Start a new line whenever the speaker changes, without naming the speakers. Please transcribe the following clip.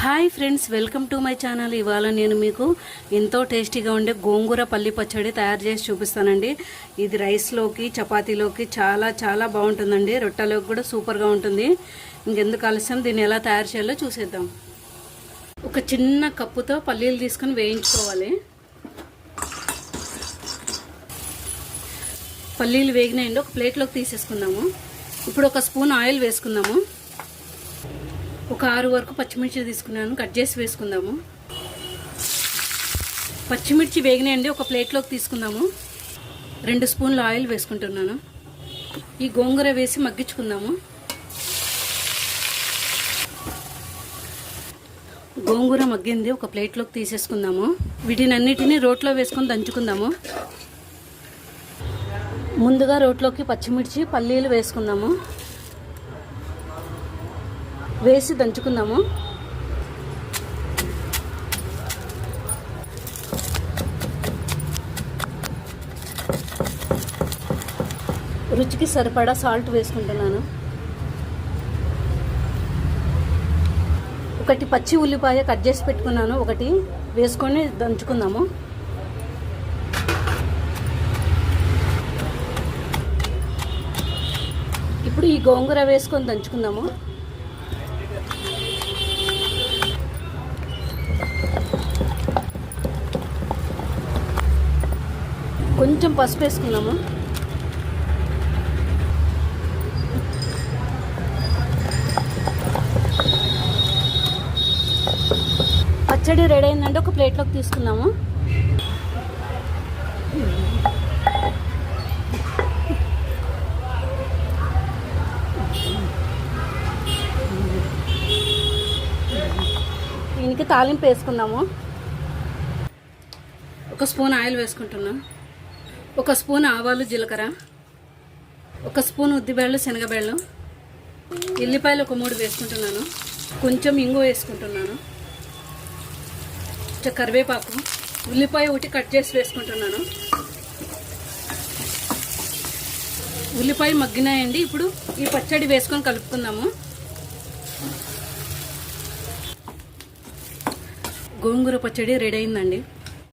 Hi friends, welcome to my channel. ఇవాళ నేను మీకు ఎంతో టేస్టీగా ఉండే గోంగూర పల్లి పచ్చడి తయారు చేసి చూపిస్తానండి. ఇది రైస్లోకి, చపాతీలోకి చాలా చాలా బాగుంటుందండి. రొట్టెలోకి కూడా సూపర్గా ఉంటుంది. ఇంకెందుకు ఆలస్యం, దీన్ని ఎలా తయారు చేయాలో చూసేద్దాం. ఒక చిన్న కప్పుతో పల్లీలు తీసుకొని వేయించుకోవాలి. పల్లీలు వేగినాయండి, ఒక ప్లేట్లోకి తీసేసుకుందాము. ఇప్పుడు ఒక స్పూన్ ఆయిల్ వేసుకుందాము. ఒక 6 వరకు పచ్చిమిర్చి తీసుకున్నాను, కట్ చేసి వేసుకుందాము. పచ్చిమిర్చి వేగినాయండి, ఒక ప్లేట్లోకి తీసుకుందాము. 2 స్పూన్ల ఆయిల్ వేసుకుంటున్నాను. ఈ గోంగూర వేసి మగ్గించుకుందాము. గోంగూర మగ్గింది, ఒక ప్లేట్లోకి తీసేసుకుందాము. వీటినన్నిటినీ రోట్లో వేసుకొని దంచుకుందాము. ముందుగా రోట్లోకి పచ్చిమిర్చి, పల్లీలు వేసుకుందాము. వేసి దంచుకుందాము. రుచికి సరిపడా సాల్ట్ వేసుకుంటున్నాను. ఒకటి పచ్చి ఉల్లిపాయ కట్ చేసి పెట్టుకున్నాను, ఒకటి వేసుకొని దంచుకుందాము. ఇప్పుడు ఈ గోంగూర వేసుకొని దంచుకుందాము. కొంచెం పసుపు వేసుకున్నాము. పచ్చడి రెడీ అయిందంటే ఒక ప్లేట్లోకి తీసుకున్నాము. దీనికి తాలింపు వేసుకుందాము. ఒక స్పూన్ ఆయిల్ వేసుకుంటున్నాం. 1 స్పూన్ ఆవాలు, జీలకర్ర, 1 స్పూన్ ఉద్దిబేళ్ళు, శనగబేళ్ళు, ఎల్లిపాయలు ఒక 3 వేసుకుంటున్నాను. కొంచెం ఇంగు వేసుకుంటున్నాను. కరివేపాకు, ఉల్లిపాయ ఒకటి కట్ చేసి వేసుకుంటున్నాను. ఉల్లిపాయ మగ్గినాయండి. ఇప్పుడు ఈ పచ్చడి వేసుకొని కలుపుకుందాము. గోంగూర పచ్చడి రెడీ అయిందండి.